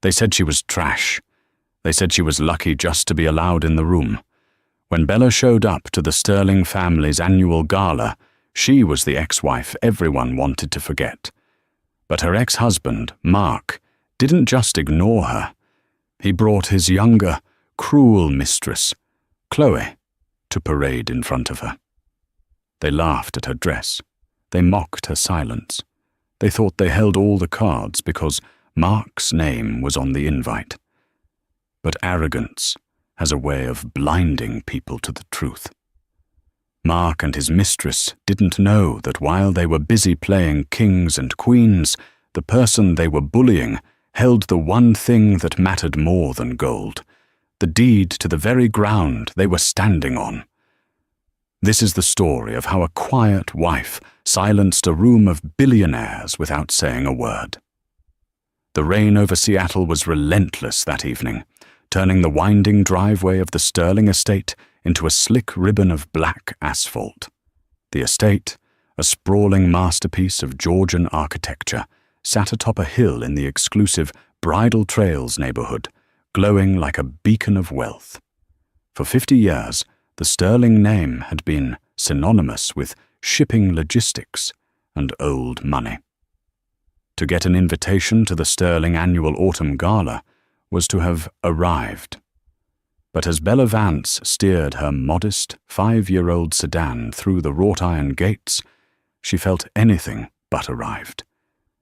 They said she was trash. They said she was lucky just to be allowed in the room. When Bella showed up to the Sterling family's annual gala, she was the ex-wife everyone wanted to forget. But her ex-husband, Mark, didn't just ignore her. He brought his younger, cruel mistress, Chloe, to parade in front of her. They laughed at her dress. They mocked her silence. They thought they held all the cards because Mark's name was on the invite. But arrogance has a way of blinding people to the truth. Mark and his mistress didn't know that while they were busy playing kings and queens, the person they were bullying held the one thing that mattered more than gold, the deed to the very ground they were standing on. This is the story of how a quiet wife silenced a room of billionaires without saying a word. The rain over Seattle was relentless that evening, turning the winding driveway of the Sterling estate into a slick ribbon of black asphalt. The estate, a sprawling masterpiece of Georgian architecture, sat atop a hill in the exclusive Bridal Trails neighborhood, glowing like a beacon of wealth. For 50 years, the Sterling name had been synonymous with shipping logistics and old money. To get an invitation to the Sterling annual autumn gala was to have arrived. But as Bella Vance steered her modest 5-year-old sedan through the wrought iron gates, she felt anything but arrived.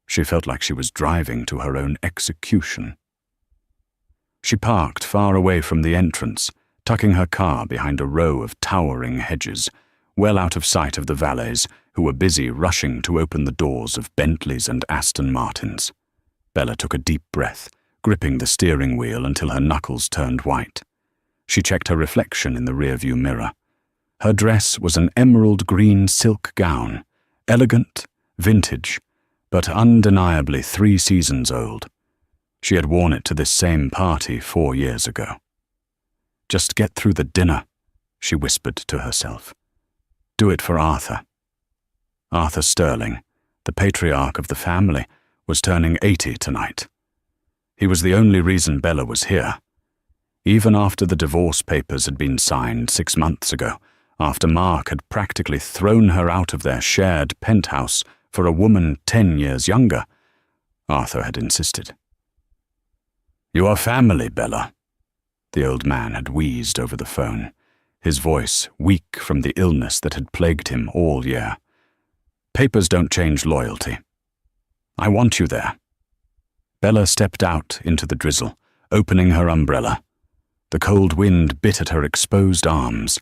She felt like she was driving to her own execution. She parked far away from the entrance, tucking her car behind a row of towering hedges, well out of sight of the valets who were busy rushing to open the doors of Bentleys and Aston Martins. Bella took a deep breath, gripping the steering wheel until her knuckles turned white. She checked her reflection in the rearview mirror. Her dress was an emerald green silk gown, elegant, vintage, but undeniably 3 seasons old. She had worn it to this same party 4 years ago. Just get through the dinner, she whispered to herself. Do it for Arthur. Arthur Sterling, the patriarch of the family, was turning 80 tonight. He was the only reason Bella was here. Even after the divorce papers had been signed 6 months ago, after Mark had practically thrown her out of their shared penthouse for a woman 10 years younger, Arthur had insisted. You are family, Bella, the old man had wheezed over the phone, his voice weak from the illness that had plagued him all year. Papers don't change loyalty. I want you there. Bella stepped out into the drizzle, opening her umbrella. The cold wind bit at her exposed arms.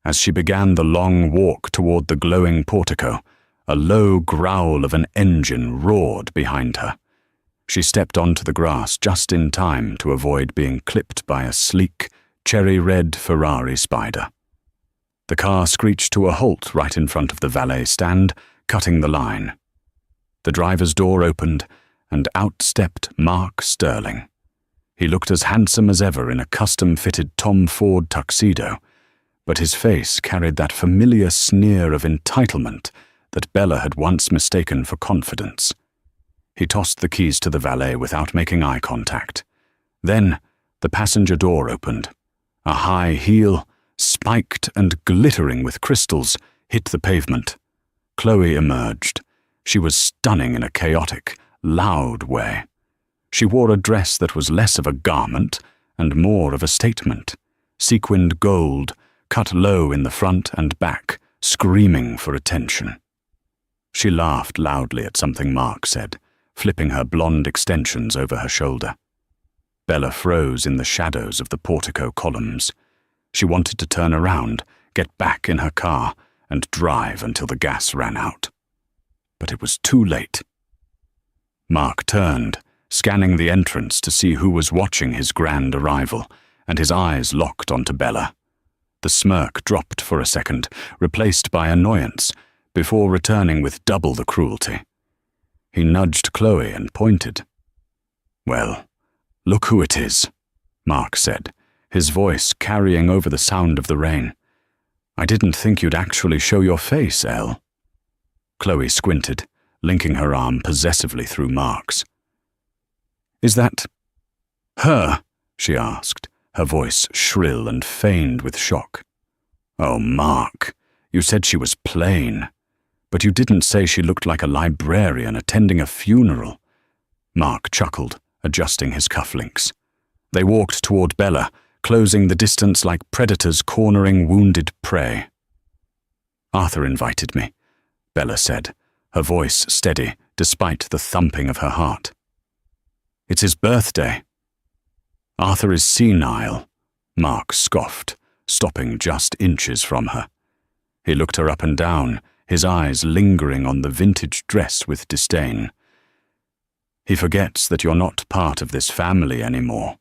As she began the long walk toward the glowing portico, a low growl of an engine roared behind her. She stepped onto the grass just in time to avoid being clipped by a sleek, cherry-red Ferrari Spider. The car screeched to a halt right in front of the valet stand, cutting the line. The driver's door opened, and out stepped Mark Sterling. He looked as handsome as ever in a custom-fitted Tom Ford tuxedo, but his face carried that familiar sneer of entitlement that Bella had once mistaken for confidence. He tossed the keys to the valet without making eye contact. Then the passenger door opened. A high heel, spiked and glittering with crystals, hit the pavement. Chloe emerged. She was stunning in a chaotic, loud way. She wore a dress that was less of a garment and more of a statement, sequined gold, cut low in the front and back, screaming for attention. She laughed loudly at something Mark said, flipping her blonde extensions over her shoulder. Bella froze in the shadows of the portico columns. She wanted to turn around, get back in her car, and drive until the gas ran out. But it was too late. Mark turned, scanning the entrance to see who was watching his grand arrival, and his eyes locked onto Bella. The smirk dropped for a second, replaced by annoyance, before returning with double the cruelty. He nudged Chloe and pointed. Well, look who it is, Mark said, his voice carrying over the sound of the rain. I didn't think you'd actually show your face, Elle. Chloe squinted, linking her arm possessively through Mark's. Is that Her? She asked, her voice shrill and feigned with shock. Oh, Mark, you said she was plain, but you didn't say she looked like a librarian attending a funeral. Mark chuckled, adjusting his cufflinks. They walked toward Bella, closing the distance like predators cornering wounded prey. Arthur invited me, Bella said, her voice steady despite the thumping of her heart. It's his birthday. Arthur is senile, Mark scoffed, stopping just inches from her. He looked her up and down, his eyes lingering on the vintage dress with disdain. He forgets that you're not part of this family anymore.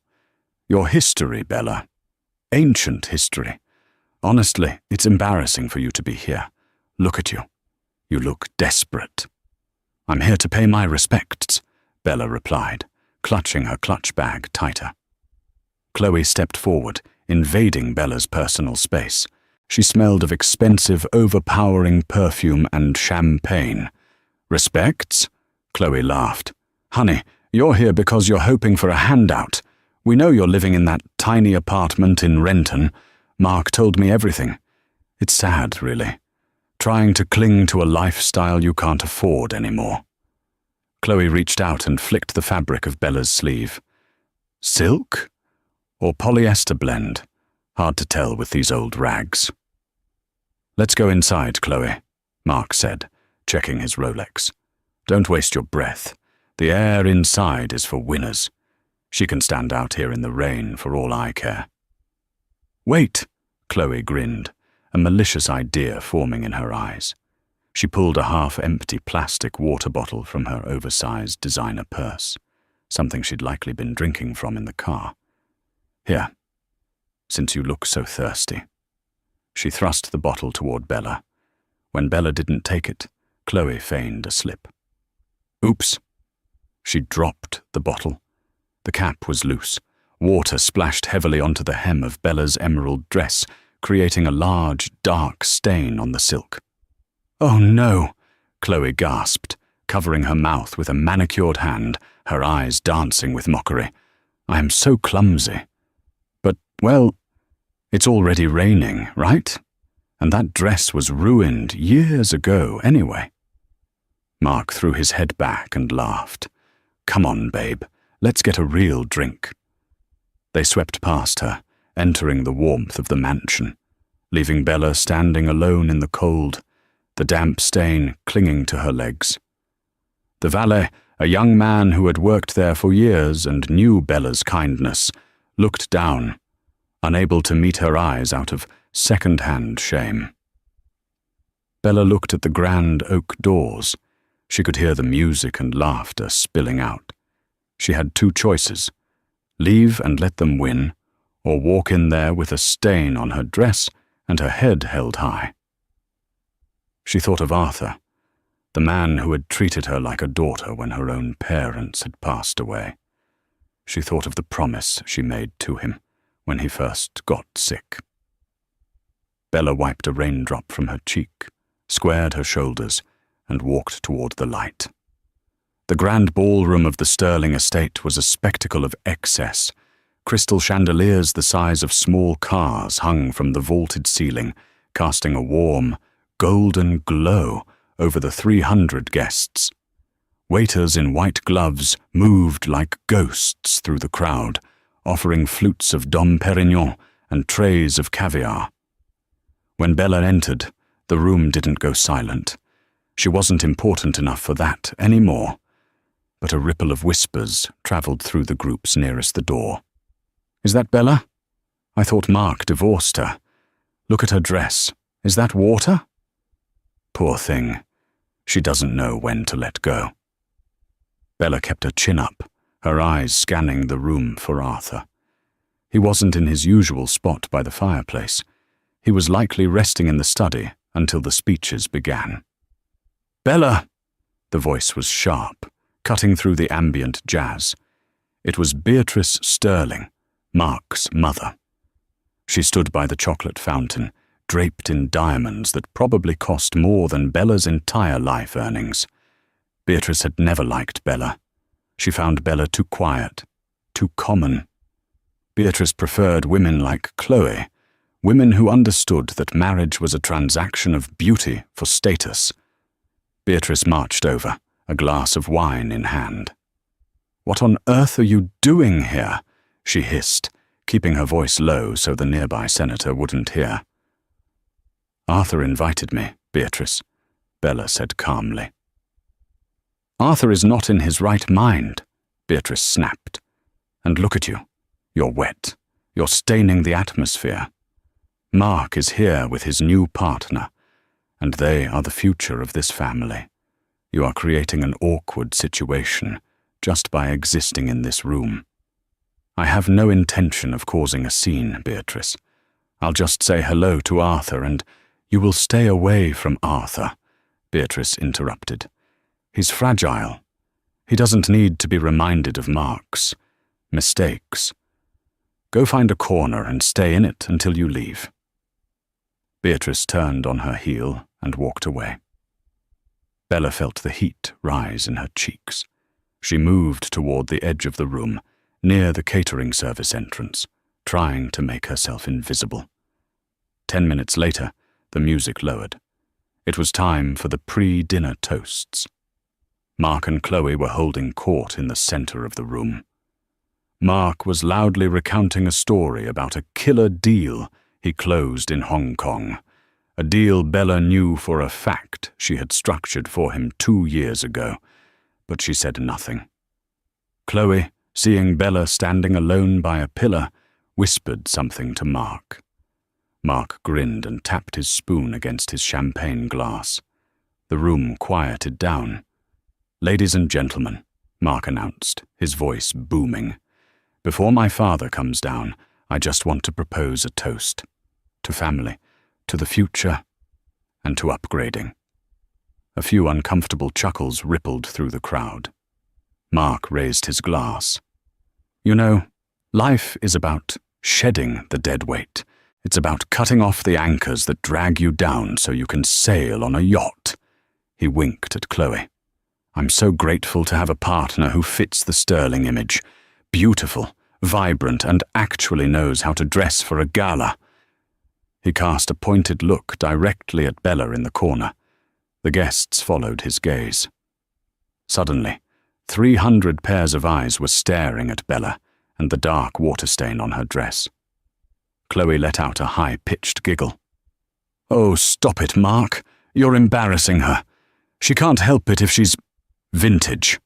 Your history, Bella. Ancient history. Honestly, it's embarrassing for you to be here. Look at you. You look desperate. I'm here to pay my respects, Bella replied, clutching her clutch bag tighter. Chloe stepped forward, invading Bella's personal space. She smelled of expensive, overpowering perfume and champagne. Respects? Chloe laughed. Honey, you're here because you're hoping for a handout. We know you're living in that tiny apartment in Renton. Mark told me everything. It's sad, really. Trying to cling to a lifestyle you can't afford anymore. Chloe reached out and flicked the fabric of Bella's sleeve. Silk? Or polyester blend? Hard to tell with these old rags. Let's go inside, Chloe, Mark said, checking his Rolex. Don't waste your breath. The air inside is for winners. She can stand out here in the rain for all I care. Wait, Chloe grinned, a malicious idea forming in her eyes. She pulled a half-empty plastic water bottle from her oversized designer purse, something she'd likely been drinking from in the car. Here, since you look so thirsty. She thrust the bottle toward Bella. When Bella didn't take it, Chloe feigned a slip. Oops. She dropped the bottle. The cap was loose. Water splashed heavily onto the hem of Bella's emerald dress, creating a large, dark stain on the silk. Oh no, Chloe gasped, covering her mouth with a manicured hand, her eyes dancing with mockery. I am so clumsy. But, well, it's already raining, right? And that dress was ruined years ago anyway. Mark threw his head back and laughed. Come on, babe, let's get a real drink. They swept past her, entering the warmth of the mansion, leaving Bella standing alone in the cold, the damp stain clinging to her legs. The valet, a young man who had worked there for years and knew Bella's kindness, looked down, unable to meet her eyes out of second-hand shame. Bella looked at the grand oak doors. She could hear the music and laughter spilling out. She had two choices: leave and let them win, or walk in there with a stain on her dress and her head held high. She thought of Arthur, the man who had treated her like a daughter when her own parents had passed away. She thought of the promise she made to him when he first got sick. Bella wiped a raindrop from her cheek, squared her shoulders, and walked toward the light. The grand ballroom of the Sterling estate was a spectacle of excess. Crystal chandeliers the size of small cars hung from the vaulted ceiling, casting a warm, golden glow over the 300 guests. Waiters in white gloves moved like ghosts through the crowd, offering flutes of Dom Perignon and trays of caviar. When Bella entered, the room didn't go silent. She wasn't important enough for that anymore. But a ripple of whispers traveled through the groups nearest the door. Is that Bella? I thought Mark divorced her. Look at her dress. Is that water? Poor thing. She doesn't know when to let go. Bella kept her chin up, her eyes scanning the room for Arthur. He wasn't in his usual spot by the fireplace. He was likely resting in the study until the speeches began. Bella! The voice was sharp, cutting through the ambient jazz. It was Beatrice Sterling, Mark's mother. She stood by the chocolate fountain, draped in diamonds that probably cost more than Bella's entire life earnings. Beatrice had never liked Bella. She found Bella too quiet, too common. Beatrice preferred women like Chloe, women who understood that marriage was a transaction of beauty for status. Beatrice marched over, a glass of wine in hand. "What on earth are you doing here?" she hissed, keeping her voice low so the nearby senator wouldn't hear. "Arthur invited me, Beatrice," Bella said calmly. "Arthur is not in his right mind," Beatrice snapped. "And look at you. You're wet. You're staining the atmosphere. Mark is here with his new partner, and they are the future of this family. You are creating an awkward situation just by existing in this room. I have no intention of causing a scene, Beatrice. I'll just say hello to Arthur, and you will stay away from Arthur," Beatrice interrupted. "He's fragile. He doesn't need to be reminded of Mark's mistakes. Go find a corner and stay in it until you leave." Beatrice turned on her heel and walked away. Bella felt the heat rise in her cheeks. She moved toward the edge of the room, near the catering service entrance, trying to make herself invisible. 10 minutes later, the music lowered. It was time for the pre-dinner toasts. Mark and Chloe were holding court in the center of the room. Mark was loudly recounting a story about a killer deal he closed in Hong Kong, a deal Bella knew for a fact she had structured for him 2 years ago, but she said nothing. Chloe, seeing Bella standing alone by a pillar, whispered something to Mark. Mark grinned and tapped his spoon against his champagne glass. The room quieted down. "Ladies and gentlemen," Mark announced, his voice booming, "before my father comes down, I just want to propose a toast. To family, to the future, and to upgrading." A few uncomfortable chuckles rippled through the crowd. Mark raised his glass. "You know, life is about shedding the dead weight. It's about cutting off the anchors that drag you down so you can sail on a yacht." He winked at Chloe. "I'm so grateful to have a partner who fits the Sterling image. Beautiful, vibrant, and actually knows how to dress for a gala." He cast a pointed look directly at Bella in the corner. The guests followed his gaze. Suddenly, 300 pairs of eyes were staring at Bella and the dark water stain on her dress. Chloe let out a high-pitched giggle. "Oh, stop it, Mark. You're embarrassing her. She can't help it if she's vintage."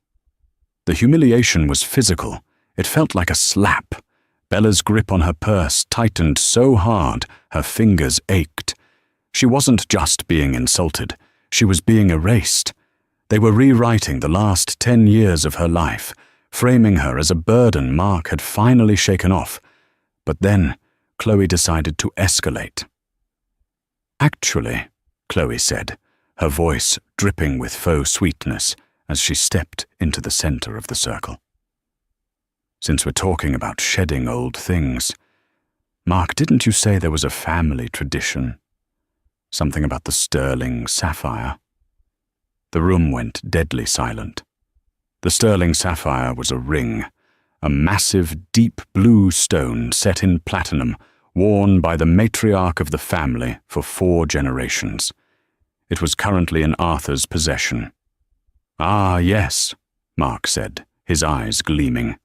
The humiliation was physical. It felt like a slap. Bella's grip on her purse tightened so hard her fingers ached. She wasn't just being insulted. She was being erased. They were rewriting the last 10 years of her life, framing her as a burden Mark had finally shaken off. But then, Chloe decided to escalate. "Actually," Chloe said, her voice dripping with faux sweetness as she stepped into the center of the circle. "Since we're talking about shedding old things, Mark, didn't you say there was a family tradition? Something about the sterling sapphire?" The room went deadly silent. The sterling sapphire was a ring, a massive deep blue stone set in platinum, worn by the matriarch of the family for 4 generations. It was currently in Arthur's possession. "Ah, yes," Mark said, his eyes gleaming.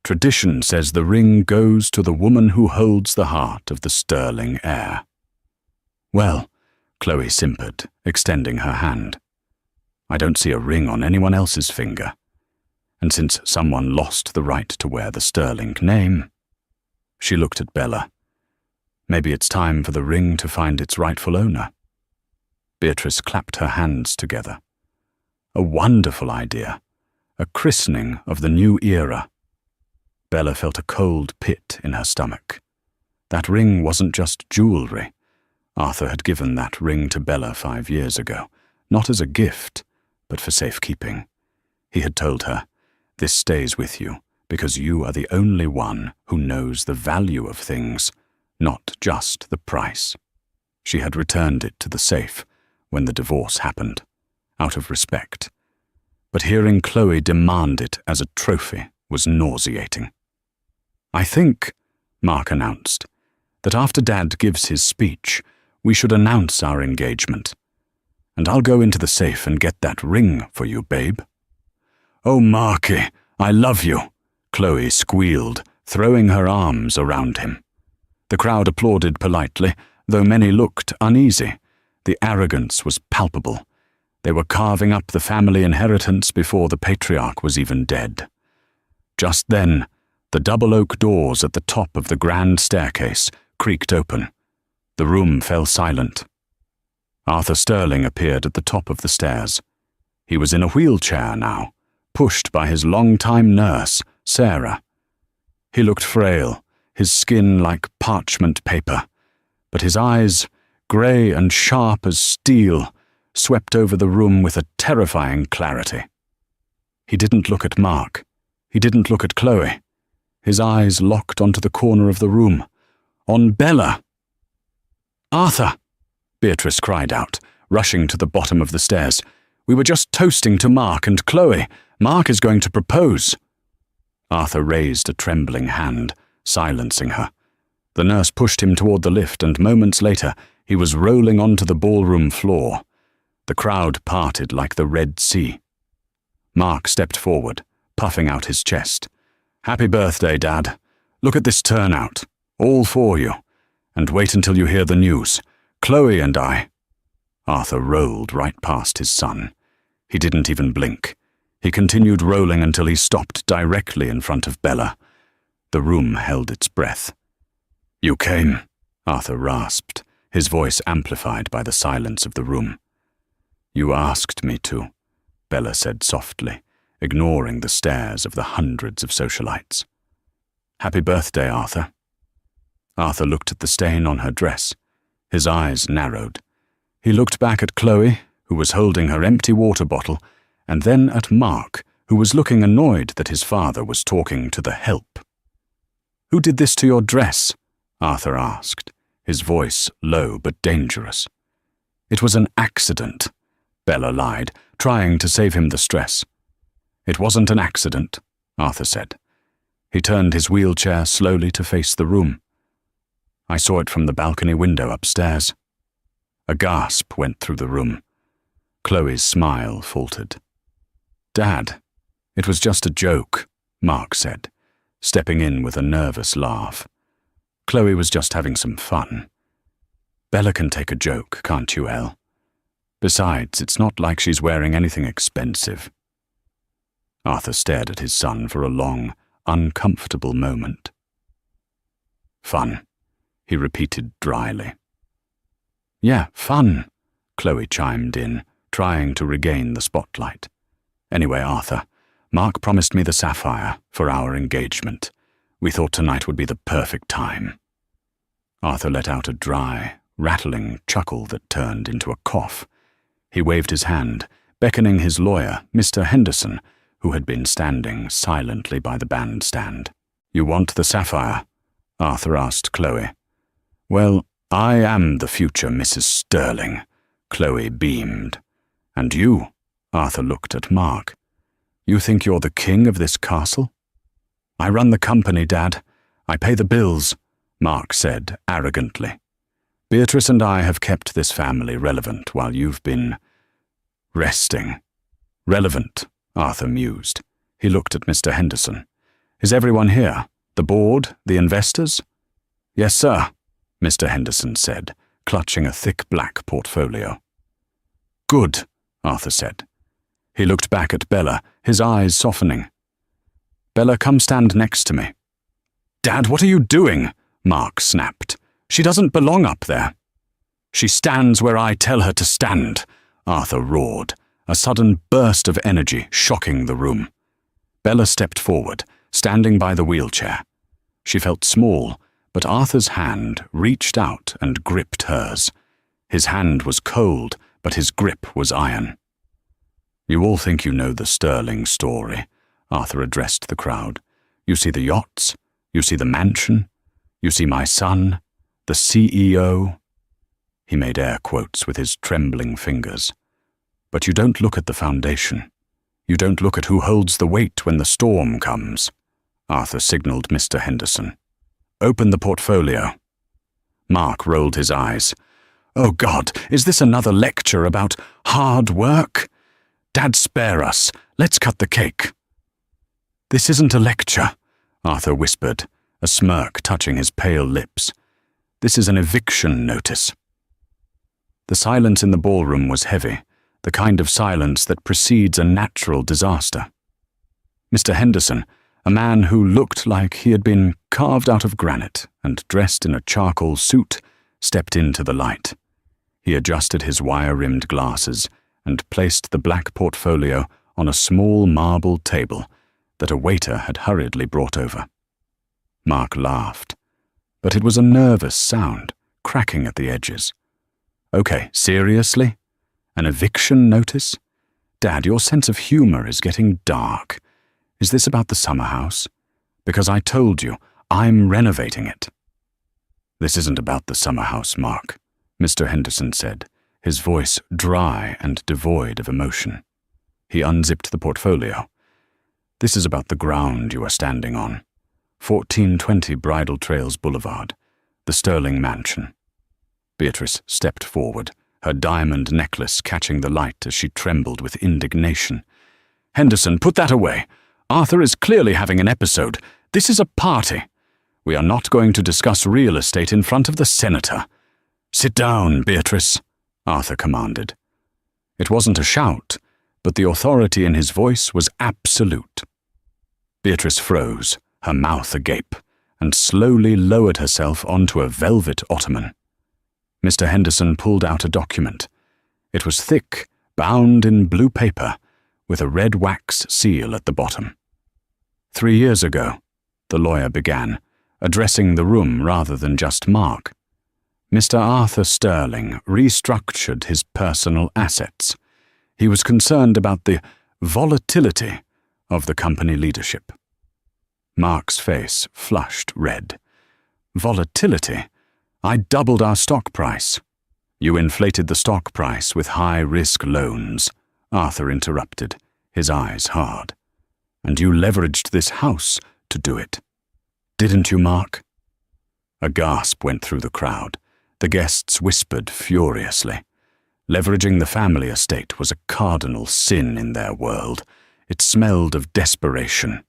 "Tradition says the ring goes to the woman who holds the heart of the sterling heir." "Well," Chloe simpered, extending her hand, "I don't see a ring on anyone else's finger. And since someone lost the right to wear the sterling name..." She looked at Bella. "Maybe it's time for the ring to find its rightful owner." Beatrice clapped her hands together. "A wonderful idea. A christening of the new era." Bella felt a cold pit in her stomach. That ring wasn't just jewelry. Arthur had given that ring to Bella 5 years ago, not as a gift, but for safekeeping. He had told her, "This stays with you because you are the only one who knows the value of things, not just the price." She had returned it to the safe when the divorce happened, out of respect. But hearing Chloe demand it as a trophy was nauseating. "I think," Mark announced, "that after Dad gives his speech, we should announce our engagement. And I'll go into the safe and get that ring for you, babe." "Oh, Marky, I love you," Chloe squealed, throwing her arms around him. The crowd applauded politely, though many looked uneasy. The arrogance was palpable. They were carving up the family inheritance before the patriarch was even dead. Just then, the double oak doors at the top of the grand staircase creaked open. The room fell silent. Arthur Sterling appeared at the top of the stairs. He was in a wheelchair now, pushed by his long-time nurse, Sarah. He looked frail, his skin like parchment paper, but his eyes, grey and sharp as steel, swept over the room with a terrifying clarity. He didn't look at Mark. He didn't look at Chloe. His eyes locked onto the corner of the room, on Bella. "Arthur!" Beatrice cried out, rushing to the bottom of the stairs. "We were just toasting to Mark and Chloe. Mark is going to propose." Arthur raised a trembling hand, silencing her. The nurse pushed him toward the lift, and moments later he was rolling onto the ballroom floor. The crowd parted like the Red Sea. Mark stepped forward, puffing out his chest. "Happy birthday, Dad. Look at this turnout. All for you. And wait until you hear the news. Chloe and I—" Arthur rolled right past his son. He didn't even blink. He continued rolling until he stopped directly in front of Bella. The room held its breath. "You came," Arthur rasped, his voice amplified by the silence of the room. "You asked me to," Bella said softly, ignoring the stares of the hundreds of socialites. "Happy birthday, Arthur." Arthur looked at the stain on her dress. His eyes narrowed. He looked back at Chloe, who was holding her empty water bottle, and then at Mark, who was looking annoyed that his father was talking to the help. "Who did this to your dress?" Arthur asked, his voice low but dangerous. "It was an accident," Bella lied, trying to save him the stress. "It wasn't an accident," Arthur said. He turned his wheelchair slowly to face the room. "I saw it from the balcony window upstairs." A gasp went through the room. Chloe's smile faltered. "Dad, it was just a joke," Mark said, stepping in with a nervous laugh. "Chloe was just having some fun. Bella can take a joke, can't you, Elle? Besides, it's not like she's wearing anything expensive." Arthur stared at his son for a long, uncomfortable moment. "Fun," he repeated dryly. "Yeah, fun," Chloe chimed in, trying to regain the spotlight. "Anyway, Arthur, Mark promised me the sapphire for our engagement. We thought tonight would be the perfect time." Arthur let out a dry, rattling chuckle that turned into a cough. He waved his hand, beckoning his lawyer, Mr. Henderson, who had been standing silently by the bandstand. "You want the sapphire?" Arthur asked Chloe. "Well, I am the future Mrs. Sterling," Chloe beamed. "And you?" Arthur looked at Mark. "You think you're the king of this castle?" "I run the company, Dad. I pay the bills," Mark said arrogantly. "Beatrice and I have kept this family relevant while you've been resting." "Relevant," Arthur mused. He looked at Mr. Henderson. "Is everyone here? The board? The investors?" "Yes, sir," Mr. Henderson said, clutching a thick black portfolio. "Good," Arthur said. He looked back at Bella, his eyes softening. "Bella, come stand next to me." "Dad, what are you doing?" Mark snapped. "She doesn't belong up there." "She stands where I tell her to stand," Arthur roared, a sudden burst of energy shocking the room. Bella stepped forward, standing by the wheelchair. She felt small, but Arthur's hand reached out and gripped hers. His hand was cold, but his grip was iron. "You all think you know the Sterling story," Arthur addressed the crowd. "You see the yachts, you see the mansion, you see my son, the CEO." He made air quotes with his trembling fingers. "But you don't look at the foundation. You don't look at who holds the weight when the storm comes." Arthur signaled Mr. Henderson. Open the portfolio." Mark rolled his eyes. "Oh God, is this another lecture about hard work? Dad, spare us. Let's cut the cake." "This isn't a lecture," Arthur whispered, a smirk touching his pale lips. "This is an eviction notice." The silence in the ballroom was heavy, the kind of silence that precedes a natural disaster. Mr. Henderson, a man who looked like he had been carved out of granite and dressed in a charcoal suit, stepped into the light. He adjusted his wire-rimmed glasses and placed the black portfolio on a small marble table that a waiter had hurriedly brought over. Mark laughed, but it was a nervous sound, cracking at the edges. "Okay, seriously? An eviction notice? Dad, your sense of humor is getting dark. Is this about the summer house? Because I told you, I'm renovating it." "This isn't about the summer house, Mark," Mr. Henderson said, his voice dry and devoid of emotion. He unzipped the portfolio. "This is about the ground you are standing on. 1420 Bridal Trails Boulevard, the Sterling Mansion." Beatrice stepped forward, her diamond necklace catching the light as she trembled with indignation. "Henderson, put that away. Arthur is clearly having an episode. This is a party. We are not going to discuss real estate in front of the senator." "Sit down, Beatrice," Arthur commanded. It wasn't a shout, but the authority in his voice was absolute. Beatrice froze, her mouth agape, and slowly lowered herself onto a velvet ottoman. Mr. Henderson pulled out a document. It was thick, bound in blue paper, with a red wax seal at the bottom. 3 years ago, the lawyer began, addressing the room rather than just Mark. Mr. Arthur Sterling restructured his personal assets. He was concerned about the volatility of the company leadership. Mark's face flushed red. "Volatility? I doubled our stock price." "You inflated the stock price with high-risk loans," Arthur interrupted, his eyes hard. "And you leveraged this house to do it. Didn't you, Mark?" A gasp went through the crowd. The guests whispered furiously. Leveraging the family estate was a cardinal sin in their world. It smelled of desperation.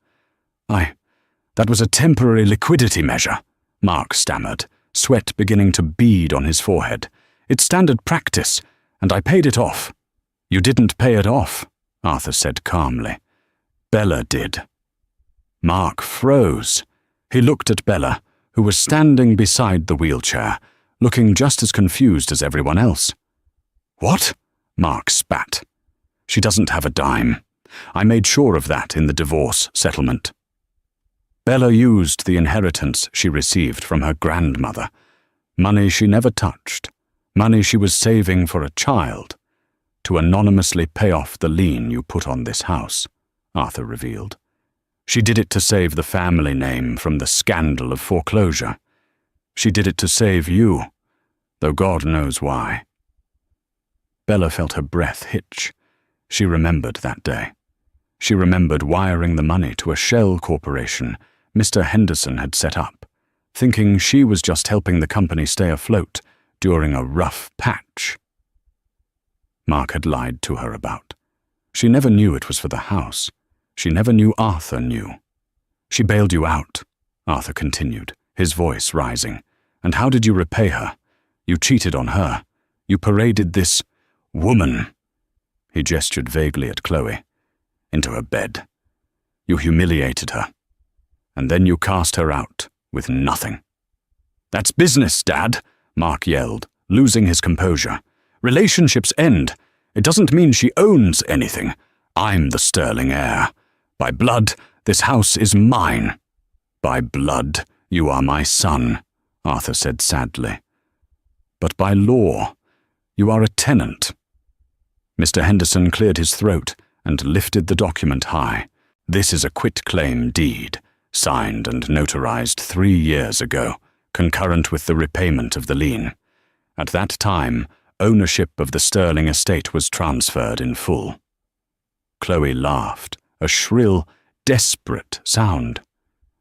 That was a temporary liquidity measure," Mark stammered, sweat beginning to bead on his forehead. "It's standard practice, and I paid it off." "You didn't pay it off," Arthur said calmly. "Bella did." Mark froze. He looked at Bella, who was standing beside the wheelchair, looking just as confused as everyone else. "What?" Mark spat. "She doesn't have a dime. I made sure of that in the divorce settlement." Bella used the inheritance she received from her grandmother, money she never touched, money she was saving for a child, to anonymously pay off the lien you put on this house, Arthur revealed. She did it to save the family name from the scandal of foreclosure. She did it to save you, though God knows why. Bella felt her breath hitch. She remembered that day. She remembered wiring the money to a shell corporation Mr. Henderson had set up, thinking she was just helping the company stay afloat during a rough patch. Mark had lied to her about. She never knew it was for the house. She never knew Arthur knew. "She bailed you out," Arthur continued, his voice rising. "And how did you repay her? You cheated on her. You paraded this woman," he gestured vaguely at Chloe, "into her bed. You humiliated her. And then you cast her out with nothing." "That's business, Dad," Mark yelled, losing his composure. "Relationships end. It doesn't mean she owns anything. I'm the Sterling heir. By blood, this house is mine." "By blood, you are my son," Arthur said sadly. "But by law, you are a tenant." Mr. Henderson cleared his throat and lifted the document high. "This is a quitclaim deed, signed and notarized 3 years ago, concurrent with the repayment of the lien. At that time, ownership of the Sterling estate was transferred in full." Chloe laughed, a shrill, desperate sound.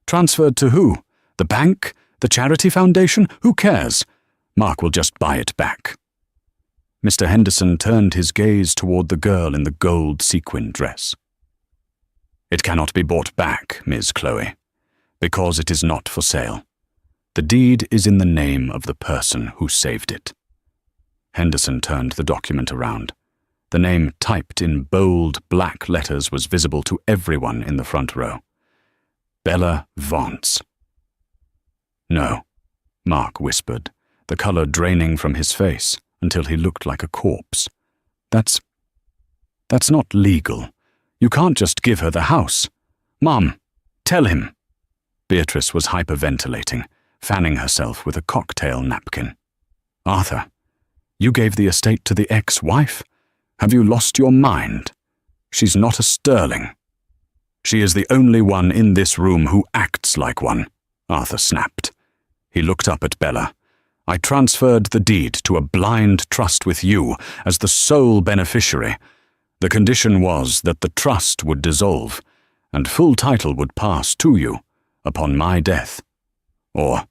"Transferred to who? The bank? The charity foundation? Who cares? Mark will just buy it back. Mr. Henderson turned his gaze toward the girl in the gold sequin dress. It cannot be bought back, Ms. Chloe, because it is not for sale. The deed is in the name of the person who saved it. Henderson turned the document around. The name typed in bold black letters was visible to everyone in the front row. Bella Vance. No, Mark whispered, the color draining from his face until he looked like a corpse. That's not legal. You can't just give her the house. Mom, tell him. Beatrice was hyperventilating, fanning herself with a cocktail napkin. Arthur, you gave the estate to the ex-wife? Have you lost your mind? She's not a sterling. She is the only one in this room who acts like one, Arthur snapped. He looked up at Bella. I transferred the deed to a blind trust with you as the sole beneficiary. The condition was that the trust would dissolve, and full title would pass to you upon my death. Or,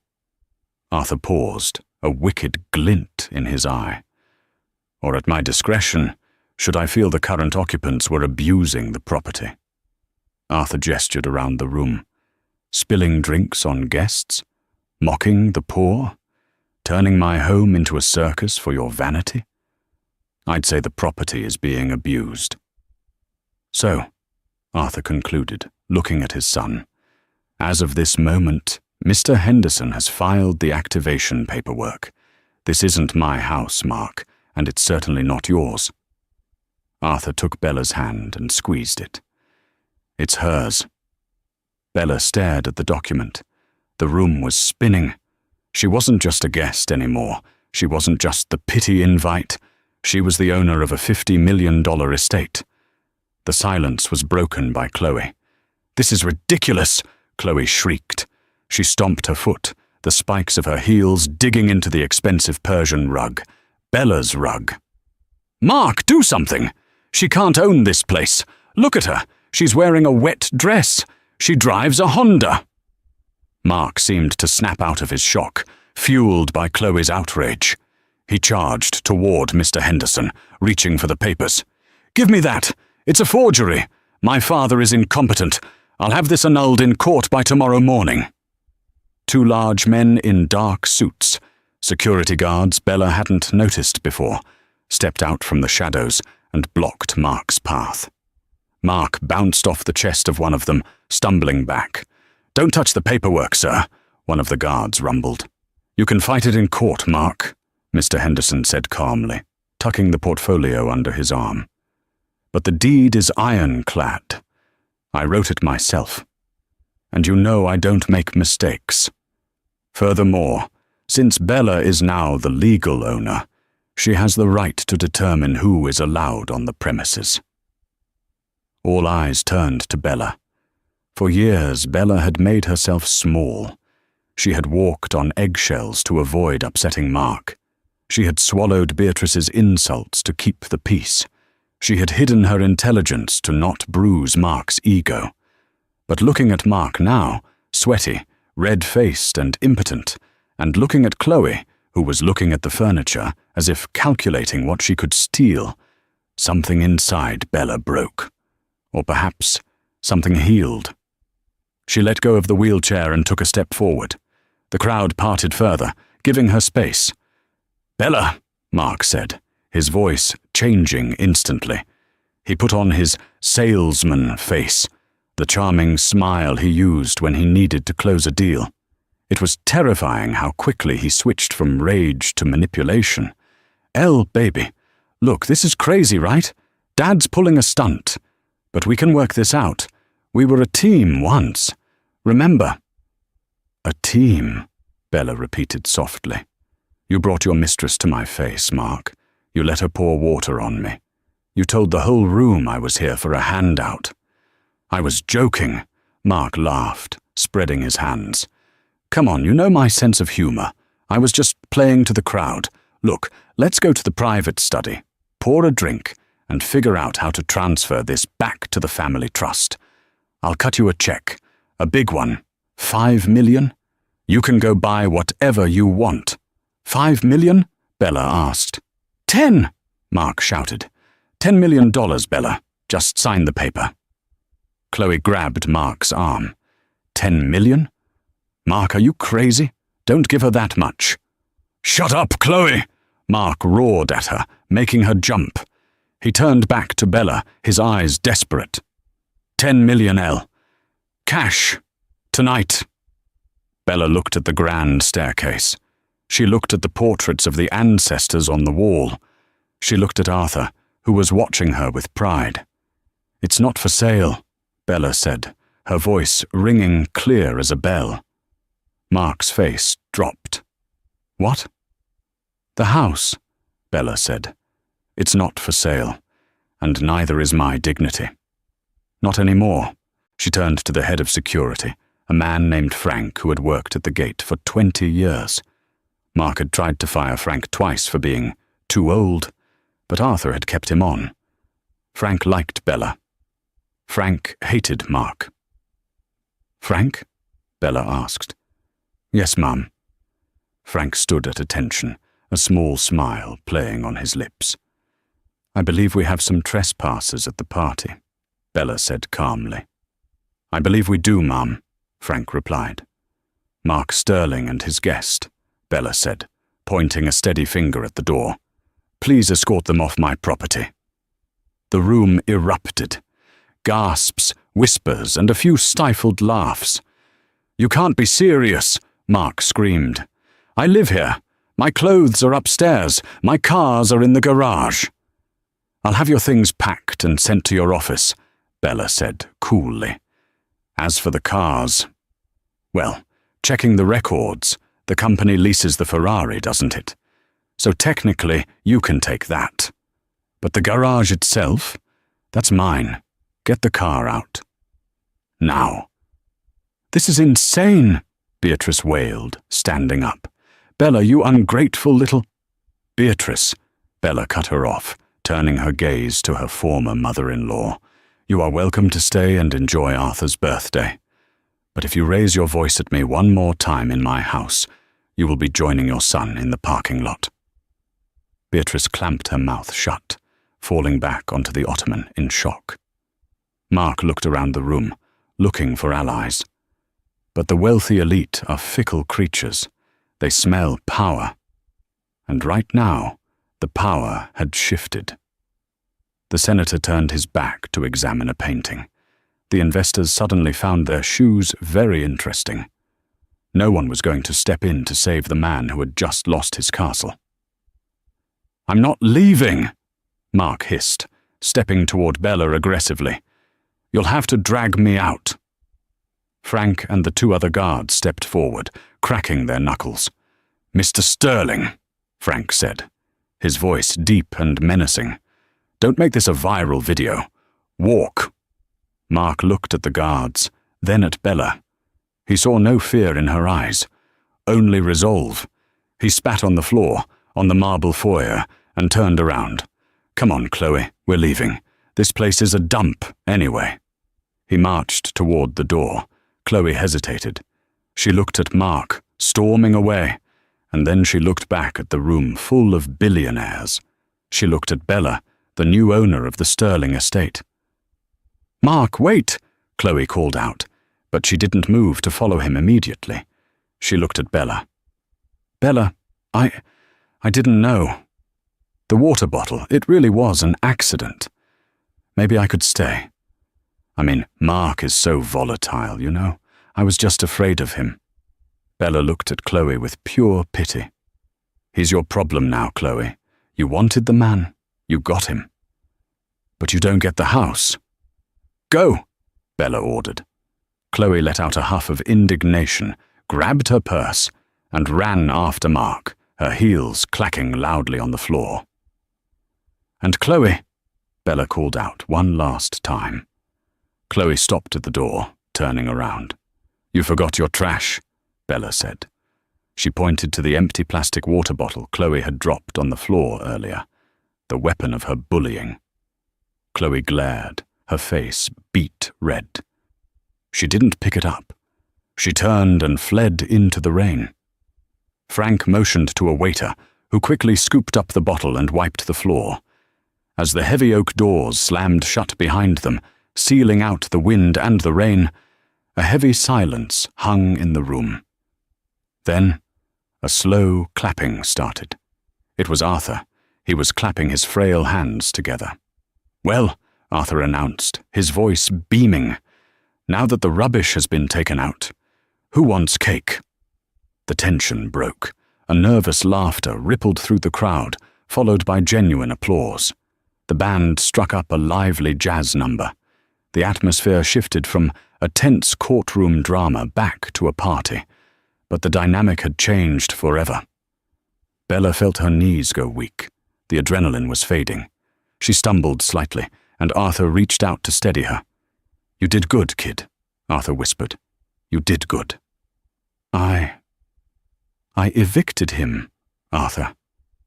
Arthur paused, a wicked glint in his eye. Or at my discretion, should I feel the current occupants were abusing the property. Arthur gestured around the room, spilling drinks on guests, mocking the poor, turning my home into a circus for your vanity. I'd say the property is being abused. So, Arthur concluded, looking at his son, as of this moment, Mr. Henderson has filed the activation paperwork. This isn't my house, Mark, and it's certainly not yours. Arthur took Bella's hand and squeezed it. It's hers. Bella stared at the document. The room was spinning. She wasn't just a guest anymore. She wasn't just the pity invite. She was the owner of a $50 million estate. The silence was broken by Chloe. This is ridiculous, Chloe shrieked. She stomped her foot, the spikes of her heels digging into the expensive Persian rug. Bella's rug. Mark, do something! She can't own this place. Look at her. She's wearing a wet dress. She drives a Honda. Mark seemed to snap out of his shock, fueled by Chloe's outrage. He charged toward Mr. Henderson, reaching for the papers. Give me that! It's a forgery! My father is incompetent. I'll have this annulled in court by tomorrow morning. Two large men in dark suits, security guards Bella hadn't noticed before, stepped out from the shadows and blocked Mark's path. Mark bounced off the chest of one of them, stumbling back. Don't touch the paperwork, sir, one of the guards rumbled. You can fight it in court, Mark, Mr. Henderson said calmly, tucking the portfolio under his arm. But the deed is ironclad. I wrote it myself. And you know I don't make mistakes. Furthermore, since Bella is now the legal owner, she has the right to determine who is allowed on the premises. All eyes turned to Bella. For years, Bella had made herself small. She had walked on eggshells to avoid upsetting Mark. She had swallowed Beatrice's insults to keep the peace. She had hidden her intelligence to not bruise Mark's ego. But looking at Mark now, sweaty, red-faced and impotent, and looking at Chloe, who was looking at the furniture as if calculating what she could steal, something inside Bella broke. Or perhaps something healed. She let go of the wheelchair and took a step forward. The crowd parted further, giving her space. Bella, Mark said, his voice changing instantly. He put on his salesman face, the charming smile he used when he needed to close a deal. It was terrifying how quickly he switched from rage to manipulation. Baby, look, this is crazy, right? Dad's pulling a stunt. But we can work this out. We were a team once. Remember? A team, Bella repeated softly. You brought your mistress to my face, Mark. You let her pour water on me. You told the whole room I was here for a handout. I was joking, Mark laughed, spreading his hands. Come on, you know my sense of humor. I was just playing to the crowd. Look, let's go to the private study, pour a drink, and figure out how to transfer this back to the family trust. I'll cut you a check, a big one, $5 million. You can go buy whatever you want. 5 million? Bella asked. 10, Mark shouted. $10 million, Bella. Just sign the paper. Chloe grabbed Mark's arm. 10 million? Mark, are you crazy? Don't give her that much. Shut up, Chloe! Mark roared at her, making her jump. He turned back to Bella, his eyes desperate. 10 million, Elle. Cash. Tonight. Bella looked at the grand staircase. She looked at the portraits of the ancestors on the wall. She looked at Arthur, who was watching her with pride. It's not for sale, Bella said, her voice ringing clear as a bell. Mark's face dropped. What? The house, Bella said. It's not for sale, and neither is my dignity. Not anymore. She turned to the head of security, a man named Frank who had worked at the gate for 20 years. Mark had tried to fire Frank twice for being too old, but Arthur had kept him on. Frank liked Bella. Frank hated Mark. Frank? Bella asked. Yes, Mum. Frank stood at attention, a small smile playing on his lips. I believe we have some trespassers at the party, Bella said calmly. I believe we do, Mum, Frank replied. Mark Sterling and his guest, Bella said, pointing a steady finger at the door. Please escort them off my property. The room erupted. Gasps, whispers, and a few stifled laughs. You can't be serious, Mark screamed. I live here. My clothes are upstairs. My cars are in the garage. I'll have your things packed and sent to your office, Bella said coolly. As for the cars, well, checking the records, the company leases the Ferrari, doesn't it? So technically, you can take that. But the garage itself, that's mine. Get the car out. Now. This is insane, Beatrice wailed, standing up. Bella, you ungrateful little... Beatrice, Bella cut her off, turning her gaze to her former mother-in-law. You are welcome to stay and enjoy Arthur's birthday. But if you raise your voice at me one more time in my house, you will be joining your son in the parking lot. Beatrice clamped her mouth shut, falling back onto the ottoman in shock. Mark looked around the room, looking for allies. But the wealthy elite are fickle creatures. They smell power. And right now, the power had shifted. The senator turned his back to examine a painting. The investors suddenly found their shoes very interesting. No one was going to step in to save the man who had just lost his castle. I'm not leaving, Mark hissed, stepping toward Bella aggressively. You'll have to drag me out. Frank and the two other guards stepped forward, cracking their knuckles. Mr. Sterling, Frank said, his voice deep and menacing. Don't make this a viral video. Walk. Mark looked at the guards, then at Bella. He saw no fear in her eyes, only resolve. He spat on the floor, on the marble foyer, and turned around. Come on, Chloe, we're leaving. This place is a dump, anyway. He marched toward the door. Chloe hesitated. She looked at Mark, storming away, and then she looked back at the room full of billionaires. She looked at Bella, the new owner of the Sterling estate. Mark, wait, Chloe called out, but she didn't move to follow him immediately. She looked at Bella. Bella, I didn't know. The water bottle, it really was an accident. Maybe I could stay. I mean, Mark is so volatile, you know. I was just afraid of him. Bella looked at Chloe with pure pity. He's your problem now, Chloe. You wanted the man. You got him. But you don't get the house. Go, Bella ordered. Chloe let out a huff of indignation, grabbed her purse, and ran after Mark, her heels clacking loudly on the floor. And Chloe, Bella called out one last time. Chloe stopped at the door, turning around. You forgot your trash, Bella said. She pointed to the empty plastic water bottle Chloe had dropped on the floor earlier, the weapon of her bullying. Chloe glared, her face beet red. She didn't pick it up. She turned and fled into the rain. Frank motioned to a waiter, who quickly scooped up the bottle and wiped the floor. As the heavy oak doors slammed shut behind them, sealing out the wind and the rain, a heavy silence hung in the room. Then, a slow clapping started. It was Arthur. He was clapping his frail hands together. "Well," Arthur announced, his voice beaming, "now that the rubbish has been taken out, who wants cake?" The tension broke. A nervous laughter rippled through the crowd, followed by genuine applause. The band struck up a lively jazz number. The atmosphere shifted from a tense courtroom drama back to a party, but the dynamic had changed forever. Bella felt her knees go weak. The adrenaline was fading. She stumbled slightly, and Arthur reached out to steady her. "You did good, kid," Arthur whispered. "You did good." I evicted him, Arthur,"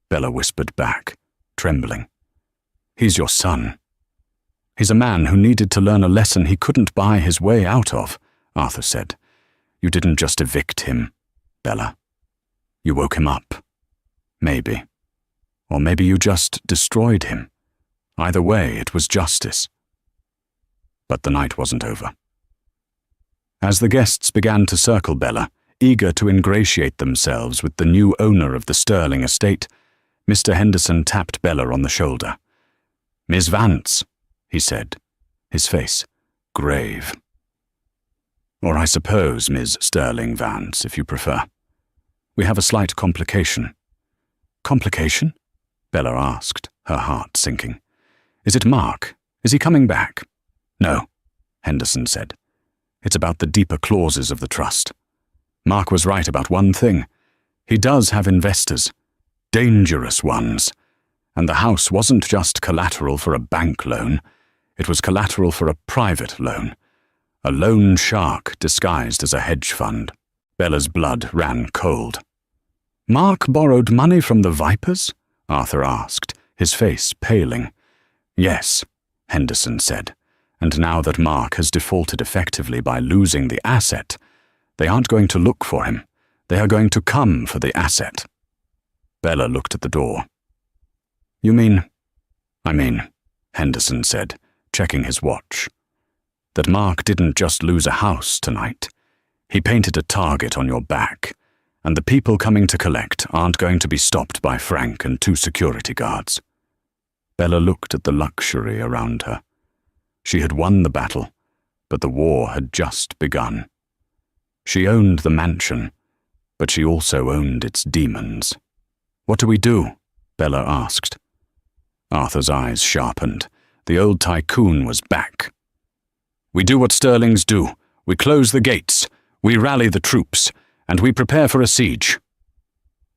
Bella whispered back, trembling. "He's your son." "He's a man who needed to learn a lesson he couldn't buy his way out of," Arthur said. "You didn't just evict him, Bella. You woke him up. Maybe. Or maybe you just destroyed him. Either way, it was justice." But the night wasn't over. As the guests began to circle Bella, eager to ingratiate themselves with the new owner of the Sterling estate, Mr. Henderson tapped Bella on the shoulder. "Miss Vance," he said, his face grave. "Or I suppose Ms. Sterling Vance, if you prefer. We have a slight complication." "Complication?" Bella asked, her heart sinking. "Is it Mark? Is he coming back?" "No," Henderson said. "It's about the deeper clauses of the trust. Mark was right about one thing. He does have investors. Dangerous ones. And the house wasn't just collateral for a bank loan. It was collateral for a private loan. A loan shark disguised as a hedge fund." Bella's blood ran cold. "Mark borrowed money from the Vipers?" Arthur asked, his face paling. "Yes," Henderson said. "And now that Mark has defaulted effectively by losing the asset, they aren't going to look for him. They are going to come for the asset." Bella looked at the door. "You mean—" "I mean," Henderson said, checking his watch, "that Mark didn't just lose a house tonight. He painted a target on your back, and the people coming to collect aren't going to be stopped by Frank and 2 security guards." Bella looked at the luxury around her. She had won the battle, but the war had just begun. She owned the mansion, but she also owned its demons. "What do we do?" Bella asked. Arthur's eyes sharpened. The old tycoon was back. "We do what Sterlings do. We close the gates. We rally the troops. And we prepare for a siege."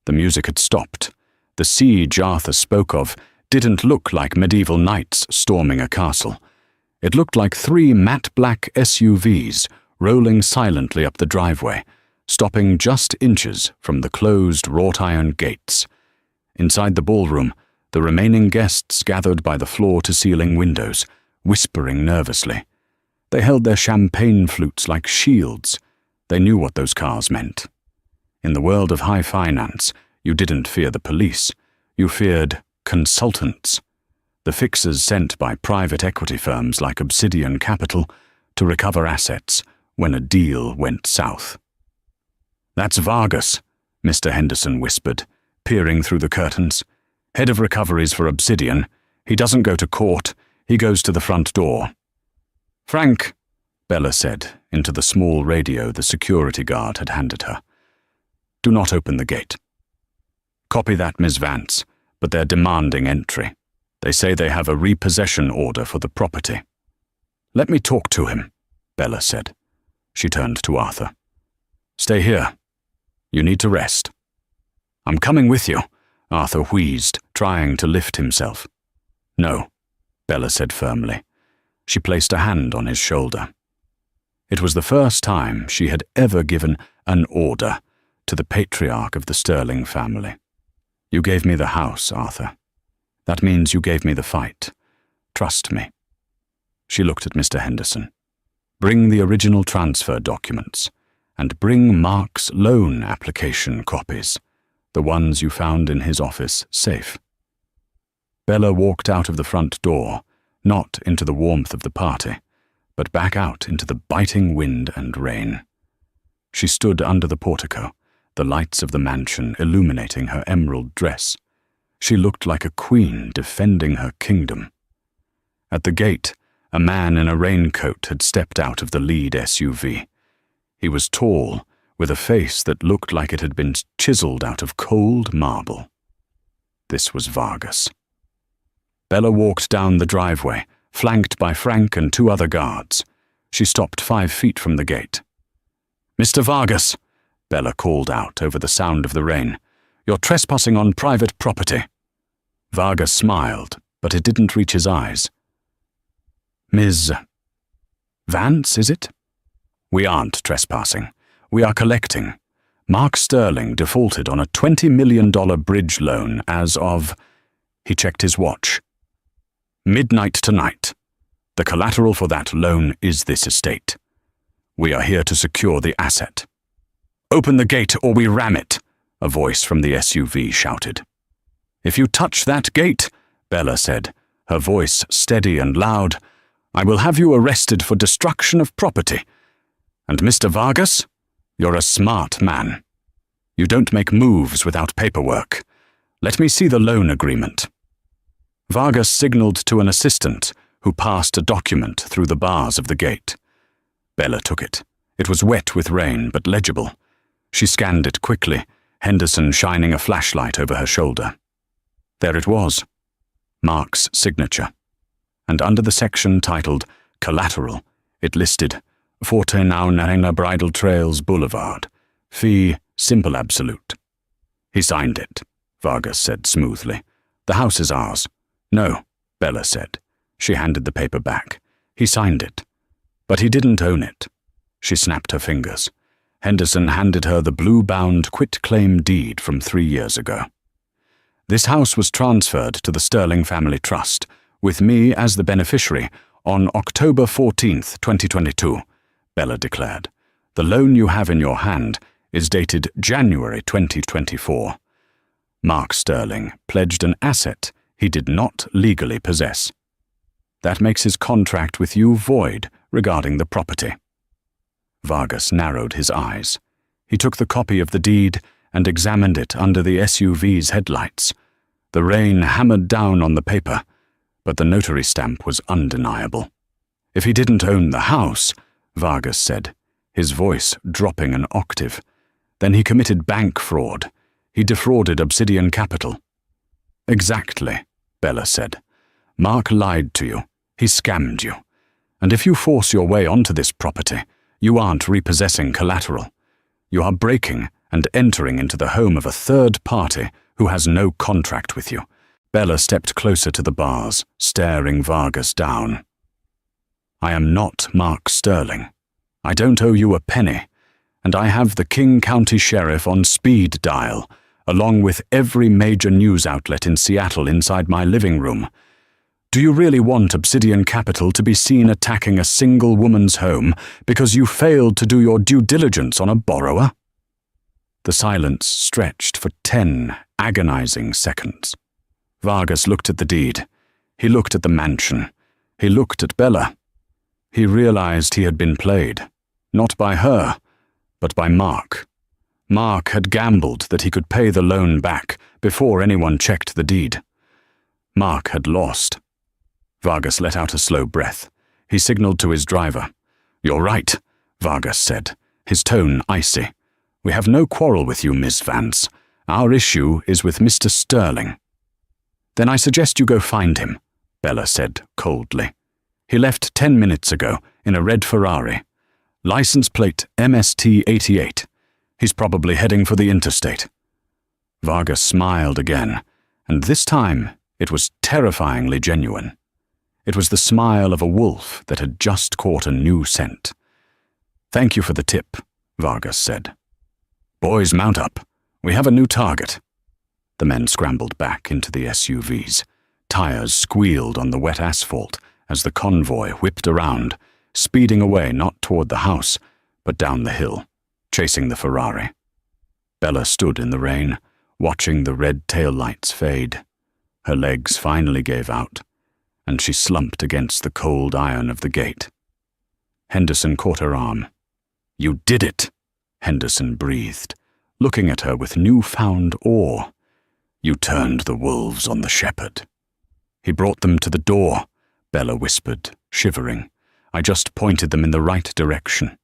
The music had stopped. The siege Arthur spoke of didn't look like medieval knights storming a castle. It looked like 3 matte black SUVs rolling silently up the driveway, stopping just inches from the closed wrought-iron gates. Inside the ballroom, the remaining guests gathered by the floor-to-ceiling windows, whispering nervously. They held their champagne flutes like shields. They knew what those cars meant. In the world of high finance, you didn't fear the police. You feared consultants, the fixers sent by private equity firms like Obsidian Capital to recover assets when a deal went south. "That's Vargas," Mr. Henderson whispered, peering through the curtains. "Head of recoveries for Obsidian. He doesn't go to court. He goes to the front door." "Frank," Bella said into the small radio the security guard had handed her. "Do not open the gate." "Copy that, Ms. Vance, but they're demanding entry. They say they have a repossession order for the property." "Let me talk to him," Bella said. She turned to Arthur. "Stay here. You need to rest." "I'm coming with you," Arthur wheezed, trying to lift himself. "No," Bella said firmly. She placed a hand on his shoulder. It was the first time she had ever given an order to the patriarch of the Sterling family. "You gave me the house, Arthur. That means you gave me the fight. Trust me." She looked at Mr. Henderson. "Bring the original transfer documents, and bring Mark's loan application copies, the ones you found in his office safe. Bella walked out of the front door, not into the warmth of the party, but back out into the biting wind and rain. She stood under the portico, the lights of the mansion illuminating her emerald dress. She looked like a queen defending her kingdom. At the gate, a man in a raincoat had stepped out of the lead SUV. He was tall, with a face that looked like it had been chiseled out of cold marble. This was Vargas. Bella walked down the driveway, flanked by Frank and 2 other guards. She stopped 5 feet from the gate. "Mr. Vargas," Bella called out over the sound of the rain, "you're trespassing on private property." Vargas smiled, but it didn't reach his eyes. "Ms. Vance, is it?" "We aren't trespassing. We are collecting. Mark Sterling defaulted on a $20 million bridge loan as of..." He checked his watch. "Midnight tonight. The collateral for that loan is this estate. We are here to secure the asset." "Open the gate or we ram it," a voice from the SUV shouted. "If you touch that gate," Bella said, her voice steady and loud, "I will have you arrested for destruction of property. And Mr. Vargas, you're a smart man. You don't make moves without paperwork. Let me see the loan agreement." Vargas signaled to an assistant, who passed a document through the bars of the gate. Bella took it. It was wet with rain, but legible. She scanned it quickly, Henderson shining a flashlight over her shoulder. There it was, Mark's signature. And under the section titled Collateral, it listed 14 Narena Bridal Trails Boulevard. Fee, simple absolute. "He signed it," Vargas said smoothly. "The house is ours." "No," Bella said. She handed the paper back. "He signed it. But he didn't own it." She snapped her fingers. Henderson handed her the blue-bound quitclaim deed from 3 years ago. "This house was transferred to the Sterling Family Trust, with me as the beneficiary, on October 14th, 2022, Bella declared. "The loan you have in your hand is dated January 2024. Mark Sterling pledged an asset he did not legally possess. That makes his contract with you void regarding the property." Vargas narrowed his eyes. He took the copy of the deed and examined it under the SUV's headlights. The rain hammered down on the paper, but the notary stamp was undeniable. "If he didn't own the house," Vargas said, his voice dropping an octave, "then he committed bank fraud. He defrauded Obsidian Capital." "Exactly," Bella said. "Mark lied to you. He scammed you. And if you force your way onto this property, you aren't repossessing collateral. You are breaking and entering into the home of a third party who has no contract with you." Bella stepped closer to the bars, staring Vargas down. "I am not Mark Sterling. I don't owe you a penny, and I have the King County Sheriff on speed dial, along with every major news outlet in Seattle inside my living room. Do you really want Obsidian Capital to be seen attacking a single woman's home because you failed to do your due diligence on a borrower?" The silence stretched for 10 agonizing seconds. Vargas looked at the deed. He looked at the mansion. He looked at Bella. He realized he had been played, not by her, but by Mark. Mark had gambled that he could pay the loan back before anyone checked the deed. Mark had lost. Vargas let out a slow breath. He signaled to his driver. "You're right," Vargas said, his tone icy. "We have no quarrel with you, Miss Vance. Our issue is with Mr. Sterling." "Then I suggest you go find him," Bella said coldly. "He left 10 minutes ago in a red Ferrari. License plate MR.T. 88. He's probably heading for the interstate." Vargas smiled again, and this time it was terrifyingly genuine. It was the smile of a wolf that had just caught a new scent. "Thank you for the tip," Vargas said. "Boys, mount up. We have a new target." The men scrambled back into the SUVs. Tires squealed on the wet asphalt as the convoy whipped around, speeding away not toward the house, but down the hill. chasing the Ferrari. Bella stood in the rain, watching the red taillights fade. Her legs finally gave out, and she slumped against the cold iron of the gate. Henderson caught her arm. "You did it," Henderson breathed, looking at her with newfound awe. "You turned the wolves on the shepherd." "He brought them to the door," Bella whispered, shivering. "I just pointed them in the right direction."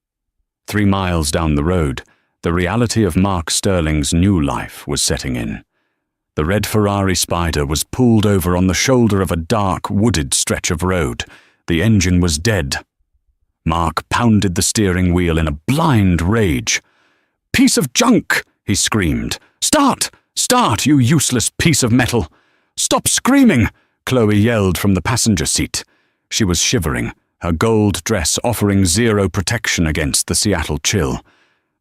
3 miles down the road, the reality of Mark Sterling's new life was setting in. The red Ferrari Spider was pulled over on the shoulder of a dark, wooded stretch of road. The engine was dead. Mark pounded the steering wheel in a blind rage. "Piece of junk!" he screamed. "Start! Start, you useless piece of metal!" "Stop screaming!" Chloe yelled from the passenger seat. She was shivering, her gold dress offering zero protection against the Seattle chill.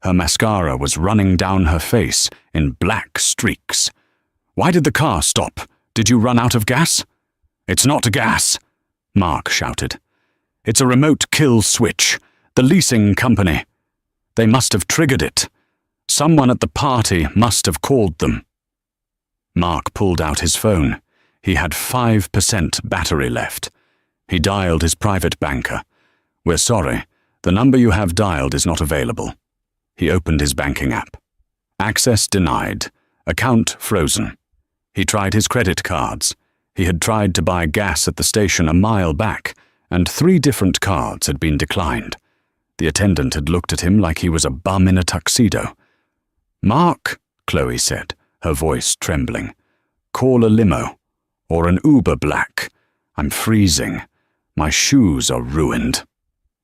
Her mascara was running down her face in black streaks. "Why did the car stop? Did you run out of gas?" "It's not gas," Mark shouted. "It's a remote kill switch. The leasing company. They must have triggered it. Someone at the party must have called them." Mark pulled out his phone. He had 5% battery left. He dialed his private banker. "We're sorry. The number you have dialed is not available." He opened his banking app. Access denied. Account frozen. He tried his credit cards. He had tried to buy gas at the station a mile back, and 3 different cards had been declined. The attendant had looked at him like he was a bum in a tuxedo. "Mark," Chloe said, her voice trembling, "call a limo. Or an Uber Black. I'm freezing. My shoes are ruined."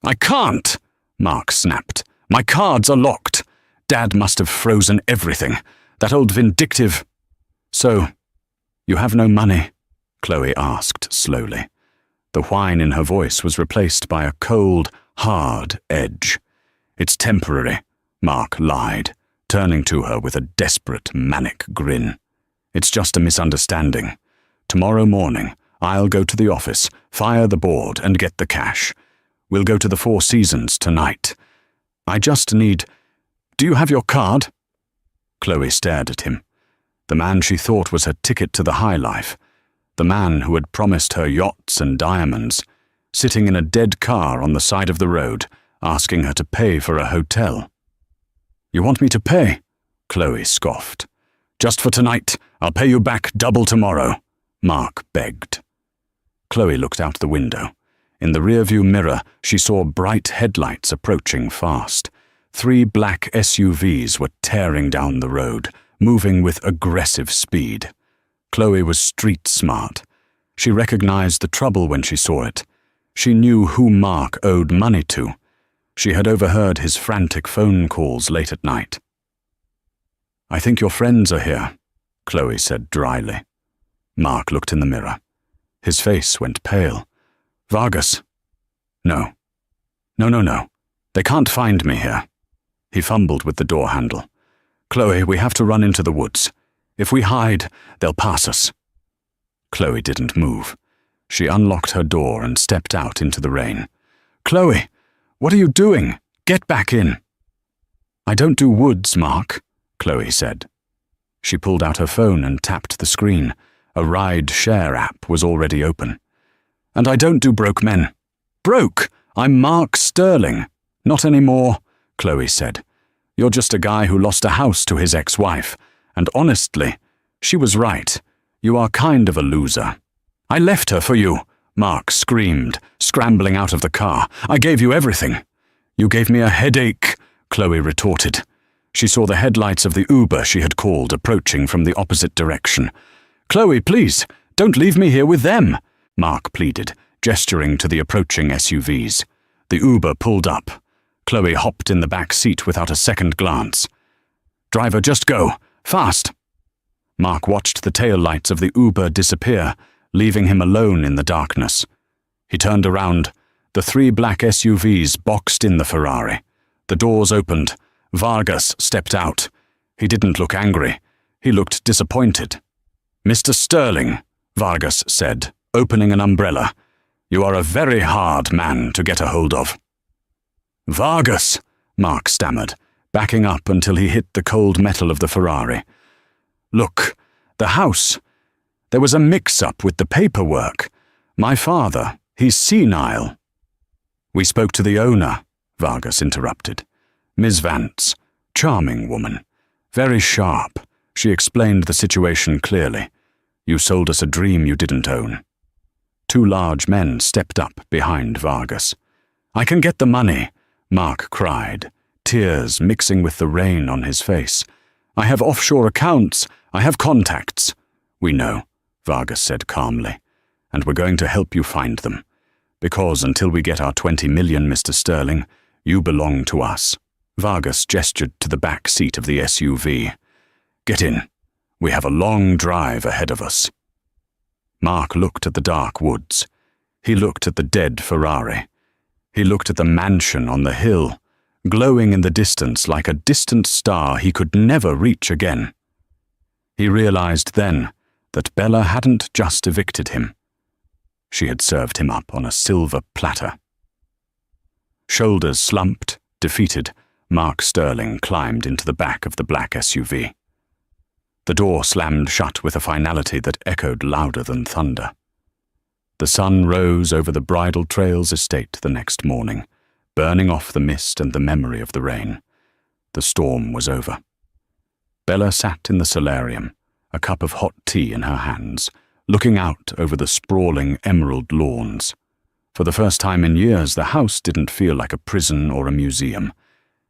"I can't," Mark snapped. "My cards are locked. Dad must have frozen everything. That old vindictive—" "So, you have no money?" Chloe asked slowly. The whine in her voice was replaced by a cold, hard edge. "It's temporary," Mark lied, turning to her with a desperate, manic grin. "It's just a misunderstanding. Tomorrow morning, I'll go to the office, fire the board, and get the cash. We'll go to the Four Seasons tonight. I just need— Do you have your card?" Chloe stared at him. The man she thought was her ticket to the high life. The man who had promised her yachts and diamonds, sitting in a dead car on the side of the road, asking her to pay for a hotel. "You want me to pay?" Chloe scoffed. "Just for tonight. I'll pay you back double tomorrow," Mark begged. Chloe looked out the window. In the rearview mirror, she saw bright headlights approaching fast. 3 black SUVs were tearing down the road, moving with aggressive speed. Chloe was street smart. She recognized the trouble when she saw it. She knew who Mark owed money to. She had overheard his frantic phone calls late at night. "I think your friends are here," Chloe said dryly. Mark looked in the mirror. His face went pale. "Vargas." No. No. They can't find me here." He fumbled with the door handle. "Chloe, we have to run into the woods. If we hide, they'll pass us." Chloe didn't move. She unlocked her door and stepped out into the rain. "Chloe, what are you doing? Get back in." "I don't do woods, Mark," Chloe said. She pulled out her phone and tapped the screen. A ride-share app was already open. "And I don't do broke men." "Broke? I'm Mark Sterling." "Not anymore," Chloe said. "You're just a guy who lost a house to his ex-wife. And honestly, she was right. You are kind of a loser." "I left her for you," Mark screamed, scrambling out of the car. "I gave you everything." "You gave me a headache," Chloe retorted. She saw the headlights of the Uber she had called approaching from the opposite direction. "Chloe, please, don't leave me here with them," Mark pleaded, gesturing to the approaching SUVs. The Uber pulled up. Chloe hopped in the back seat without a second glance. "Driver, just go. Fast." Mark watched the taillights of the Uber disappear, leaving him alone in the darkness. He turned around. The 3 black SUVs boxed in the Ferrari. The doors opened. Vargas stepped out. He didn't look angry. He looked disappointed. "Mr. Sterling," Vargas said, opening an umbrella. "You are a very hard man to get a hold of." "Vargas," Mark stammered. backing up until he hit the cold metal of the Ferrari. "Look, the house. There was a mix-up with the paperwork. My father, he's senile." "We spoke to the owner," Vargas interrupted. "Ms. Vance, charming woman, very sharp. She explained the situation clearly. You sold us a dream you didn't own." Two large men stepped up behind Vargas. "I can get the money," Mark cried, tears mixing with the rain on his face. "I have offshore accounts. I have contacts." "We know," Vargas said calmly, "and we're going to help you find them. Because until we get our 20 million, Mr. Sterling, you belong to us." Vargas gestured to the back seat of the SUV. "Get in. We have a long drive ahead of us." Mark looked at the dark woods. He looked at the dead Ferrari. He looked at the mansion on the hill, glowing in the distance like a distant star he could never reach again. He realized then that Bella hadn't just evicted him. She had served him up on a silver platter. Shoulders slumped, defeated, Mark Sterling climbed into the back of the black SUV. The door slammed shut with a finality that echoed louder than thunder. The sun rose over the Bridal Trails estate the next morning, burning off the mist and the memory of the rain. The storm was over. Bella sat in the solarium, a cup of hot tea in her hands, looking out over the sprawling emerald lawns. For the first time in years, the house didn't feel like a prison or a museum.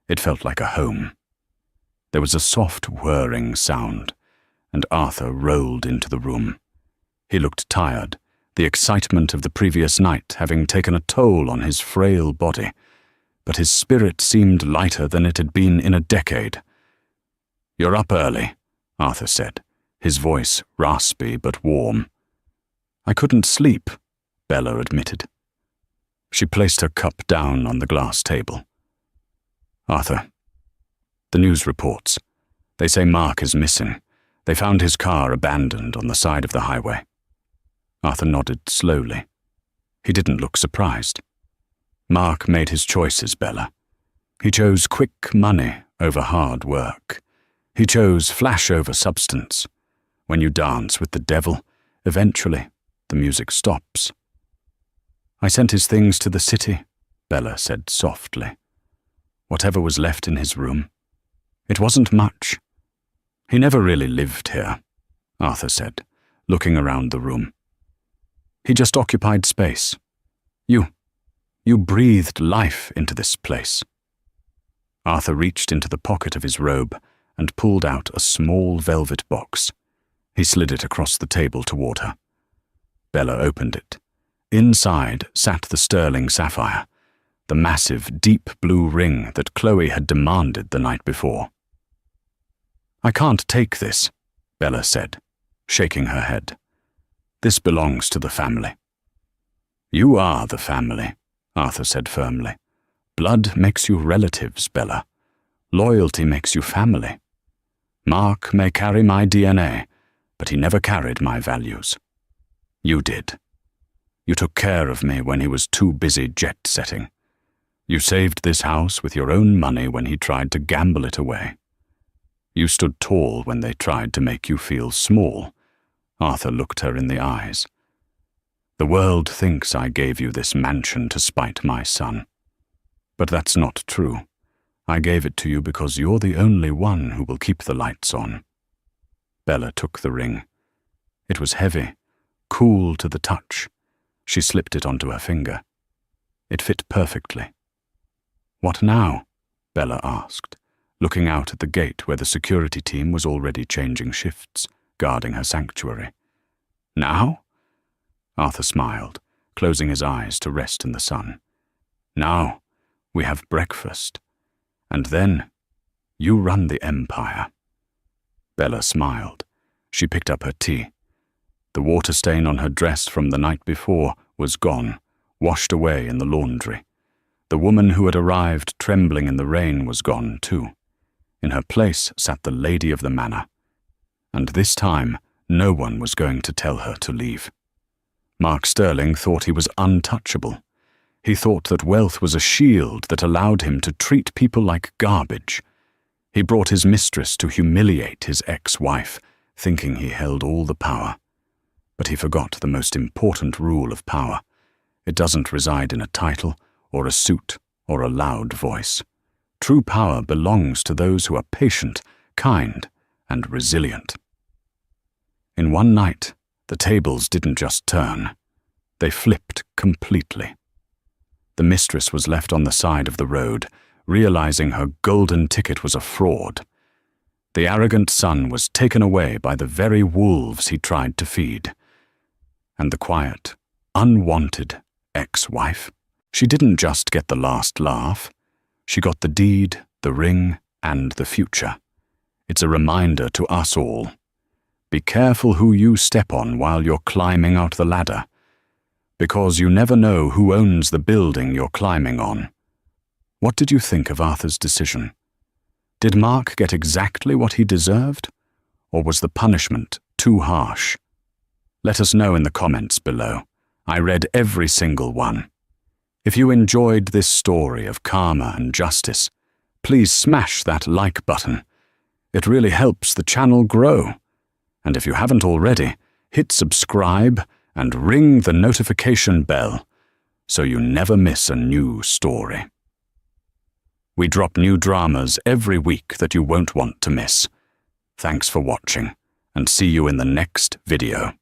It felt like a home. There was a soft whirring sound, and Arthur rolled into the room. He looked tired, the excitement of the previous night having taken a toll on his frail body, but his spirit seemed lighter than it had been in a decade. "You're up early," Arthur said, his voice raspy but warm. "I couldn't sleep," Bella admitted. She placed her cup down on the glass table. "Arthur, the news reports. They say Mark is missing. They found his car abandoned on the side of the highway." Arthur nodded slowly. He didn't look surprised. Mark made his choices, Bella. He chose quick money over hard work. He chose flash over substance. When you dance with the devil, eventually the music stops. "I sent his things to the city," Bella said softly. "Whatever was left in his room. It wasn't much. He never really lived here," Arthur said, looking around the room. "He just occupied space. You breathed life into this place." Arthur reached into the pocket of his robe and pulled out a small velvet box. He slid it across the table toward her. Bella opened it. Inside sat the sterling sapphire, the massive, deep blue ring that Chloe had demanded the night before. "I can't take this," Bella said, shaking her head. "This belongs to the family." "You are the family," Arthur said firmly. "Blood makes you relatives, Bella. Loyalty makes you family. Mark may carry my DNA, but he never carried my values. You did. You took care of me when he was too busy jet-setting. You saved this house with your own money when he tried to gamble it away. You stood tall when they tried to make you feel small." Arthur looked her in the eyes. "The world thinks I gave you this mansion to spite my son. But that's not true. I gave it to you because you're the only one who will keep the lights on." Bella took the ring. It was heavy, cool to the touch. She slipped it onto her finger. It fit perfectly. "What now?" Bella asked, looking out at the gate where the security team was already changing shifts, guarding her sanctuary. "Now?" Arthur smiled, closing his eyes to rest in the sun. "Now, we have breakfast. And then, you run the empire." Bella smiled. She picked up her tea. The water stain on her dress from the night before was gone, washed away in the laundry. The woman who had arrived trembling in the rain was gone too. In her place sat the lady of the manor. And this time, no one was going to tell her to leave. Mark Sterling thought he was untouchable. He thought that wealth was a shield that allowed him to treat people like garbage. He brought his mistress to humiliate his ex-wife, thinking he held all the power. But he forgot the most important rule of power. It doesn't reside in a title, or a suit, or a loud voice. True power belongs to those who are patient, kind, and resilient. In one night, the tables didn't just turn. They flipped completely. The mistress was left on the side of the road, realizing her golden ticket was a fraud. The arrogant son was taken away by the very wolves he tried to feed. And the quiet, unwanted ex-wife, she didn't just get the last laugh. She got the deed, the ring, and the future. It's a reminder to us all. Be careful who you step on while you're climbing out the ladder, because you never know who owns the building you're climbing on. What did you think of Arthur's decision? Did Mark get exactly what he deserved, or was the punishment too harsh? Let us know in the comments below. I read every single one. If you enjoyed this story of karma and justice, please smash that like button. It really helps the channel grow. And if you haven't already, hit subscribe and ring the notification bell so you never miss a new story. We drop new dramas every week that you won't want to miss. Thanks for watching, and see you in the next video.